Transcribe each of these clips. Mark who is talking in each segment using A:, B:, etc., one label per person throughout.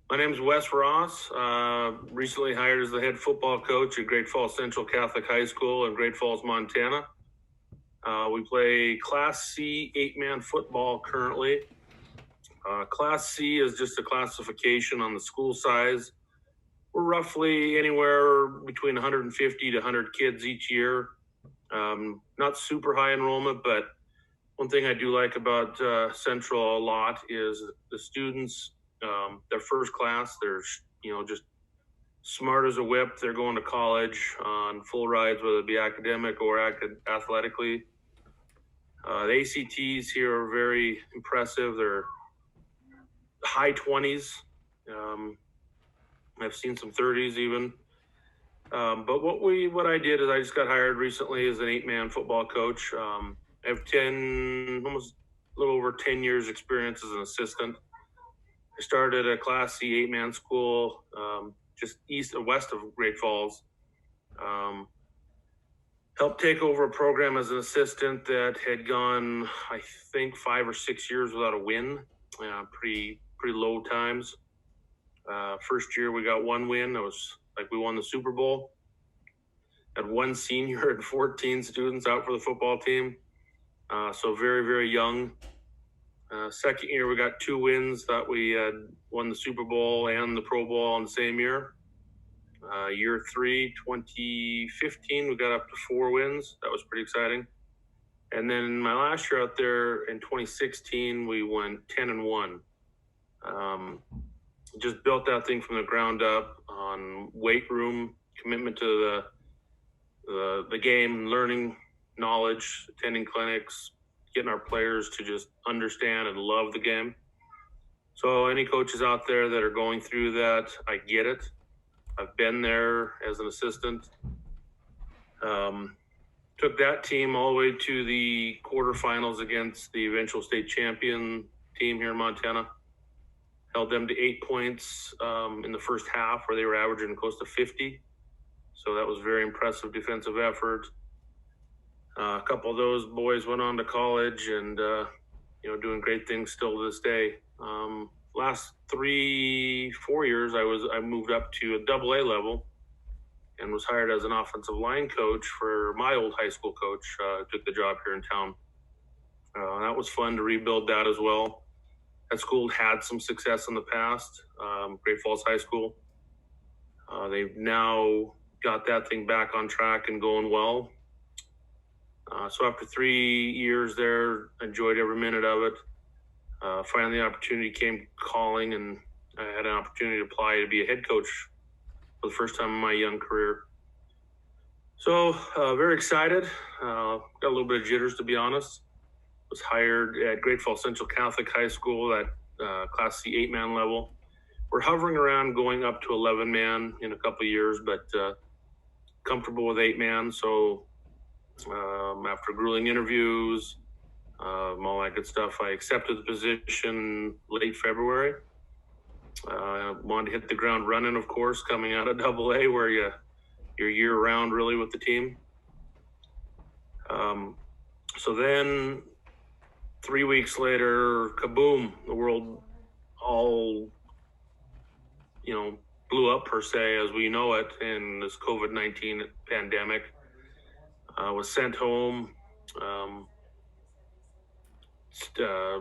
A: My name is Wes Ross. Recently hired as the head football coach at Great Falls Central Catholic High School in Great Falls, Montana. We play Class C 8-man football currently. Class C is just a classification on the school size. We're roughly anywhere between 150 to 100 kids each year. Not super high enrollment, but one thing I do like about Central a lot is the students. They're first class. They're just smart as a whip. They're going to college on full rides, whether it be academic or athletically. The ACTs here are very impressive. They're high 20s. I've seen some 30s even. But what I did is I just got hired recently as an 8-man football coach. I have almost a little over 10 years experience as an assistant. I started a Class C 8-man school just west of Great Falls. Helped take over a program as an assistant that had gone, I think, 5 or 6 years without a win. Pretty low times. First year we got one win. It was like we won the Super Bowl. Had one senior and 14 students out for the football team. So very, very young. Second year we got 2 wins. Thought we had won the Super Bowl and the Pro Bowl in the same year. Year 3, 2015, we got up to 4 wins. That was pretty exciting. And then my last year out there in 2016, we went 10-1. Just built that thing from the ground up on weight room, commitment to the game, learning knowledge, attending clinics, getting our players to just understand and love the game. So any coaches out there that are going through that, I get it. I've been there as an assistant. Took that team all the way to the quarterfinals against the eventual state champion team here in Montana. Held them to 8 points in the first half, where they were averaging close to 50. So that was very impressive defensive effort. A couple of those boys went on to college and doing great things still to this day. Last 3-4 years, I moved up to a AA level and was hired as an offensive line coach for my old high school coach. Took the job here in town. That was fun to rebuild that as well. That school had some success in the past, Great Falls High School. They've now got that thing back on track and going well. So after 3 years there, enjoyed every minute of it. Finally, the opportunity came calling, and I had an opportunity to apply to be a head coach for the first time in my young career. So very excited. Got a little bit of jitters, to be honest. Was hired at Great Falls Central Catholic High School at Class C 8-man level. We're hovering around going up to 11-man in a couple of years, but comfortable with 8-man. So after grueling interviews, all that good stuff, I accepted the position late February. Wanted to hit the ground running, of course, coming out of AA, where you're year-round really with the team. So then 3 weeks later, kaboom, the world all, blew up per se as we know it in this COVID-19 pandemic. Was sent home,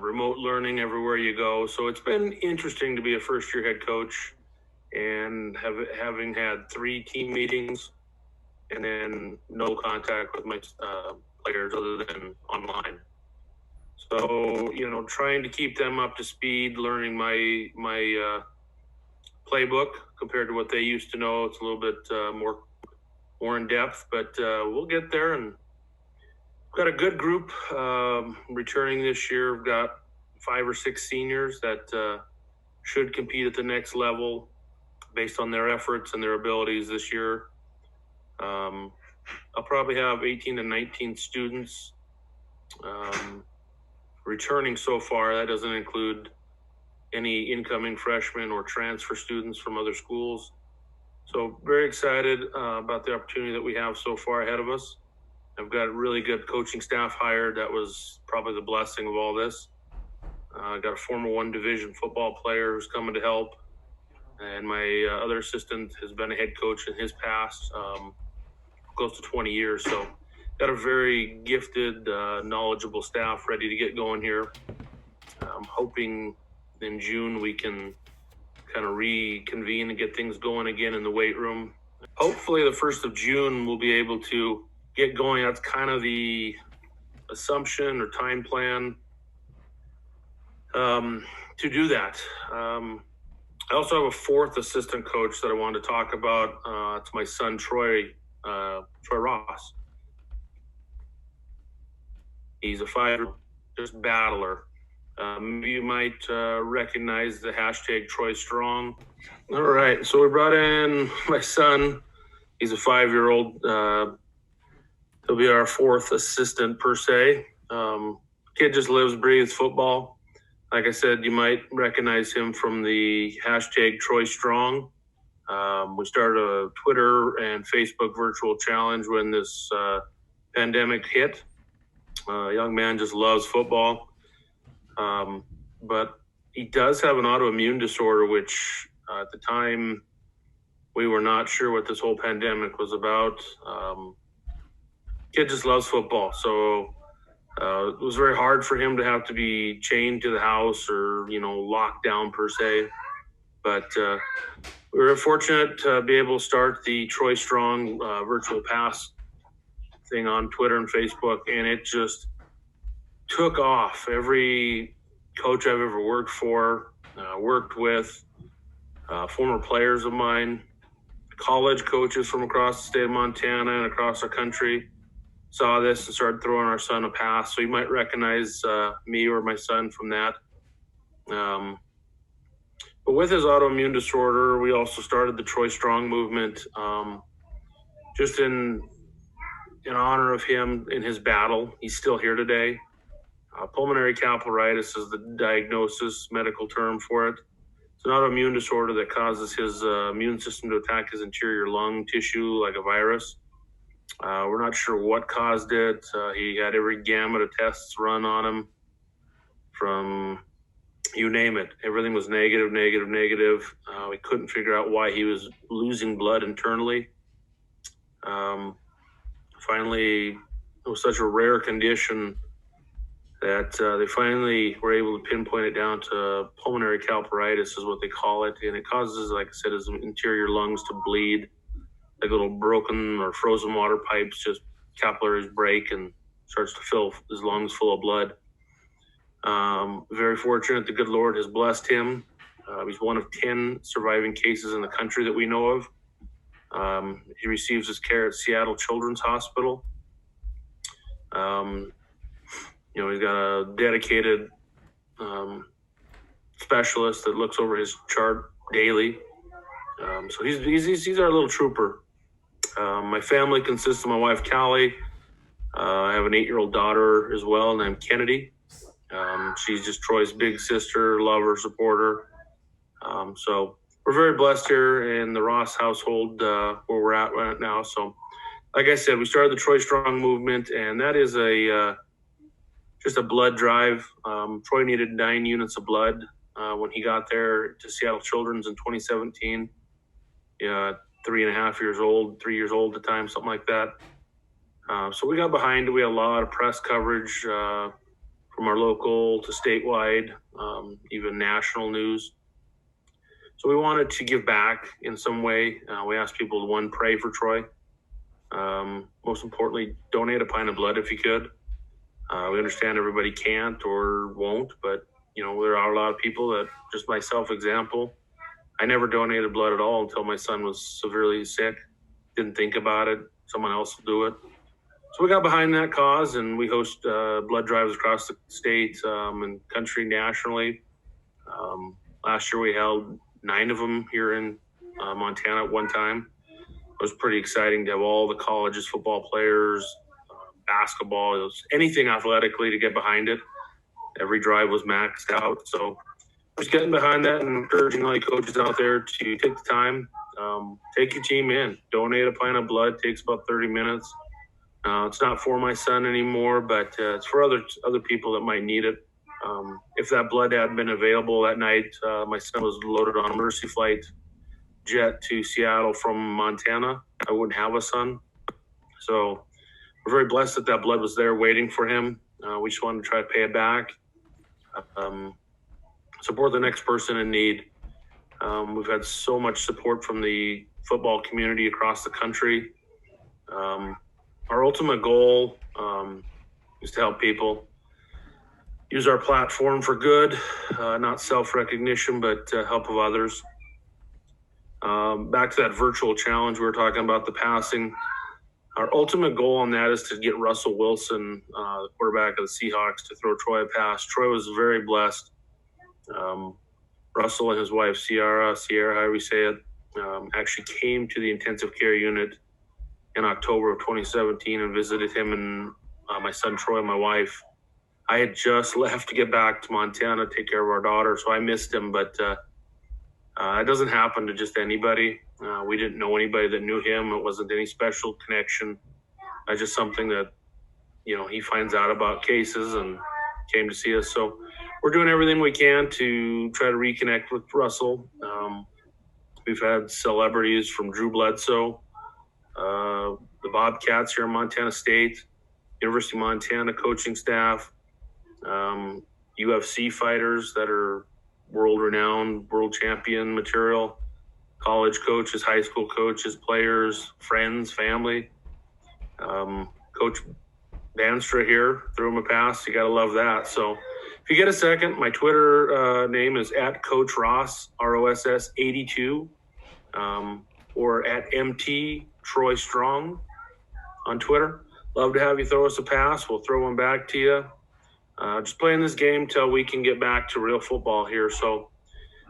A: remote learning everywhere you go. So it's been interesting to be a first-year head coach and having had 3 team meetings and then no contact with my players other than online. So, trying to keep them up to speed, learning my playbook compared to what they used to know. It's a little bit more in depth, but we'll get there. And we've got a good group returning this year. We've got 5 or 6 seniors that should compete at the next level based on their efforts and their abilities this year. I'll probably have 18 to 19 students returning so far. That doesn't include any incoming freshmen or transfer students from other schools. So very excited about the opportunity that we have so far ahead of us. I've got a really good coaching staff hired. That was probably the blessing of all this. I got a former 1 division football player who's coming to help. and my other assistant has been a head coach in his past, close to 20 years. So got a very gifted, knowledgeable staff ready to get going here. I'm hoping in June we can kind of reconvene and get things going again in the weight room. Hopefully the 1st of June we'll be able to get going. That's kind of the assumption or time plan to do that. I also have a 4th assistant coach that I wanted to talk about. It's my son, Troy Ross. He's a fighter, just battler. You might recognize the hashtag Troy Strong. All right, so we brought in my son. He's a 5-year-old. He'll be our 4th assistant per se. Kid just lives, breathes football. Like I said, you might recognize him from the hashtag Troy Strong. We started a Twitter and Facebook virtual challenge when this pandemic hit. Young man just loves football. But he does have an autoimmune disorder, which at the time we were not sure what this whole pandemic was about. Kid just loves football. So it was very hard for him to have to be chained to the house or, locked down per se. But we were fortunate to be able to start the Troy Strong virtual pass thing on Twitter and Facebook, and it just took off. Every coach I've ever worked with, former players of mine, college coaches from across the state of Montana and across the country saw this and started throwing our son a pass. So you might recognize me or my son from that. But with his autoimmune disorder, we also started the Troy Strong movement, just in honor of him in his battle. He's still here today. Pulmonary capillaritis is the diagnosis, medical term for it. It's an autoimmune disorder that causes his immune system to attack his interior lung tissue like a virus. We're not sure what caused it. He had every gamut of tests run on him, from you name it. Everything was negative. We couldn't figure out why he was losing blood internally. Finally, it was such a rare condition that they finally were able to pinpoint it down to pulmonary capillaritis is what they call it. And it causes, like I said, his interior lungs to bleed, like little broken or frozen water pipes, just capillaries break and starts to fill his lungs full of blood. Very fortunate. The good Lord has blessed him. He's one of 10 surviving cases in the country that we know of. He receives his care at Seattle Children's Hospital. He's got a dedicated specialist that looks over his chart daily. So he's our little trooper. My family consists of my wife, Callie. I have an 8-year-old daughter as well named Kennedy. She's just Troy's big sister, lover, supporter. So we're very blessed here in the Ross household where we're at right now. So like I said, we started the Troy Strong movement, and that is just a blood drive. Troy needed 9 units of blood when he got there to Seattle Children's in 2017. 3.5 years old, 3 years old at the time, something like that. So we got behind it. We had a lot of press coverage from our local to statewide, even national news. So we wanted to give back in some way. We asked people to, one, pray for Troy. Most importantly, donate a pint of blood if you could. We understand everybody can't or won't, but there are a lot of people that, just myself example, I never donated blood at all until my son was severely sick. Didn't think about it. Someone else will do it. So we got behind that cause, and we host blood drives across the state and country nationally. Last year we held 9 of them here in Montana at one time. It was pretty exciting to have all the colleges, football players, basketball, it was anything athletically to get behind it. Every drive was maxed out. So just getting behind that and encouraging all the coaches out there to take the time, take your team in, donate a pint of blood. Takes about 30 minutes. It's not for my son anymore, but it's for other people that might need it. If that blood hadn't been available that night, my son was loaded on a Mercy flight jet to Seattle from Montana, I wouldn't have a son. So we're very blessed that blood was there waiting for him. We just wanted to try to pay it back, support the next person in need. We've had so much support from the football community across the country. Our ultimate goal is to help people use our platform for good, not self-recognition, but help of others. Back to that virtual challenge we were talking about, the passing. Our ultimate goal on that is to get Russell Wilson, the quarterback of the Seahawks, to throw Troy a pass. Troy was very blessed. Russell and his wife, Sierra, however we say it, actually came to the intensive care unit in October of 2017 and visited him and my son Troy, my wife. I had just left to get back to Montana to take care of our daughter, so I missed him, but it doesn't happen to just anybody. We didn't know anybody that knew him. It wasn't any special connection. Just something that, he finds out about cases and came to see us. So we're doing everything we can to try to reconnect with Russell. We've had celebrities from Drew Bledsoe, the Bobcats here in Montana State, University of Montana coaching staff, UFC fighters that are world-renowned, world champion material, college coaches, high school coaches, players, friends, family. Coach Bandstra here, threw him a pass. You got to love that. So if you get a second, my Twitter name is @Coach Ross, ROSS 82, or @MT Troy Strong on Twitter. Love to have you throw us a pass. We'll throw one back to you. Just playing this game till we can get back to real football here. So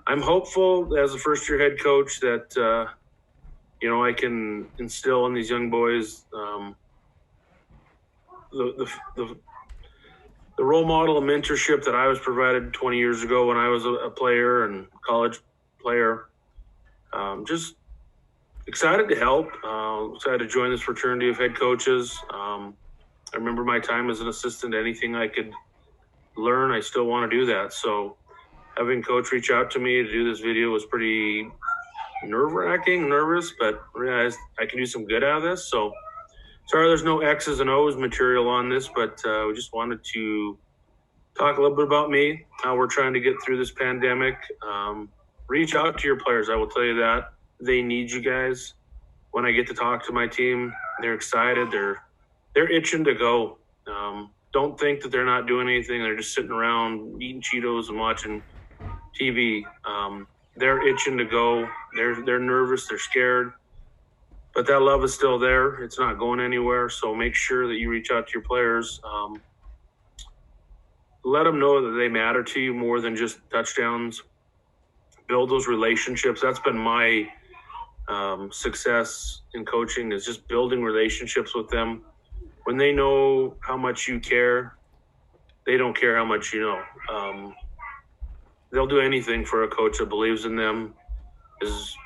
A: I'm hopeful as a first-year head coach that, I can instill in these young boys the role model and mentorship that I was provided 20 years ago when I was a player and college player. Just excited to help. Excited to join this fraternity of head coaches. I remember my time as an assistant. Anything I could learn, I still want to do that. So having Coach reach out to me to do this video was pretty nervous, but realized I can do some good out of this. So sorry there's no X's and O's material on this, but we just wanted to talk a little bit about me, how we're trying to get through this pandemic. Reach out to your players. I will tell you that. They need you guys. When I get to talk to my team, they're excited. They're itching to go. Don't think that they're not doing anything. They're just sitting around eating Cheetos and watching TV. They're itching to go. They're nervous. They're scared. But that love is still there. It's not going anywhere. So make sure that you reach out to your players. Let them know that they matter to you more than just touchdowns. Build those relationships. That's been my success in coaching, is just building relationships with them. When they know how much you care, they don't care how much you know. They'll do anything for a coach that believes in them, is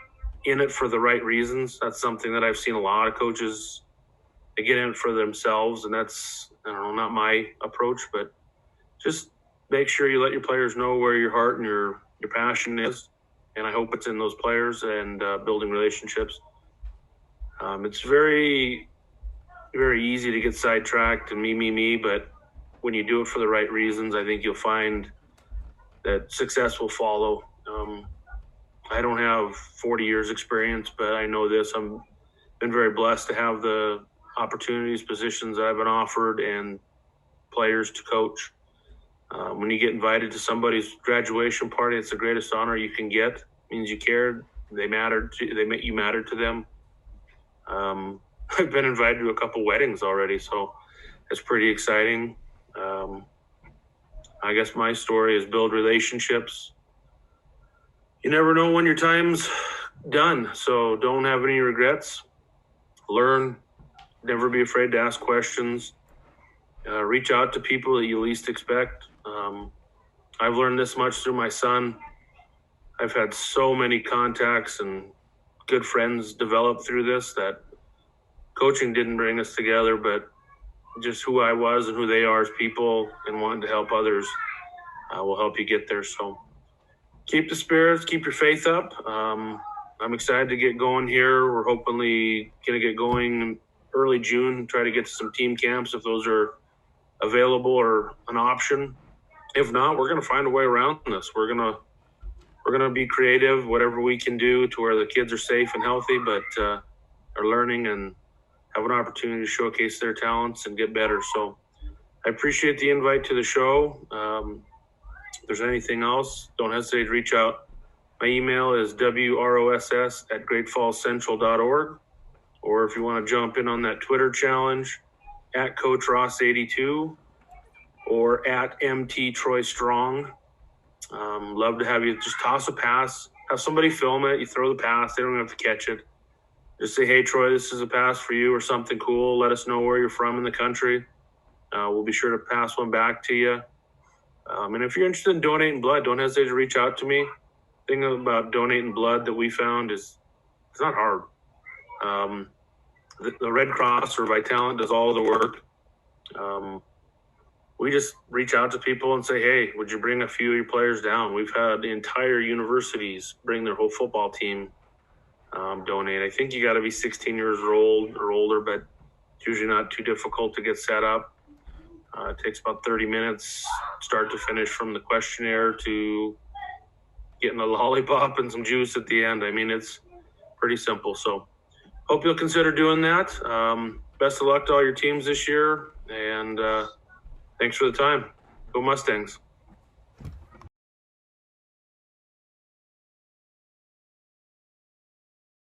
A: in it for the right reasons. That's something that I've seen a lot of coaches, they get in it for themselves, and that's, not my approach, but just make sure you let your players know where your heart and your passion is. And I hope it's in those players and building relationships. It's very, very easy to get sidetracked and me, but when you do it for the right reasons, I think you'll find that success will follow. I don't have 40 years experience, but I know this. I've been very blessed to have the opportunities, positions that I've been offered, and players to coach. When you get invited to somebody's graduation party, it's the greatest honor you can get. It means you cared. You mattered to them. I've been invited to a couple weddings already, so it's pretty exciting. I guess my story is build relationships. You never know when your time's done, so don't have any regrets. Learn. Never be afraid to ask questions. Reach out to people that you least expect. I've learned this much through my son. I've had so many contacts and good friends develop through this that coaching didn't bring us together, but just who I was and who they are as people and wanting to help others will help you get there. So keep the spirits, keep your faith up. I'm excited to get going here. We're hopefully going to get going early June, try to get to some team camps if those are available or an option. If not, we're going to find a way around this. We're going to be creative, whatever we can do to where the kids are safe and healthy, but are learning and have an opportunity to showcase their talents and get better. So I appreciate the invite to the show. If there's anything else, don't hesitate to reach out. My email is wross@greatfallscentral.org. Or if you want to jump in on that Twitter challenge, @CoachRoss82 or @MTTroyStrong. Love to have you just toss a pass. Have somebody film it. You throw the pass. They don't have to catch it. Just say, hey, Troy, this is a pass for you or something cool. Let us know where you're from in the country. We'll be sure to pass one back to you. And if you're interested in donating blood, don't hesitate to reach out to me. The thing about donating blood that we found is it's not hard. The Red Cross or Vitalant does all of the work. We just reach out to people and say, hey, would you bring a few of your players down? We've had the entire universities bring their whole football team donate. I think you got to be 16 years old or older, but it's usually not too difficult to get set up. It takes about 30 minutes, start to finish, from the questionnaire to getting a lollipop and some juice at the end. I mean, it's pretty simple. So hope you'll consider doing that. Best of luck to all your teams this year, and thanks for the time. Go Mustangs.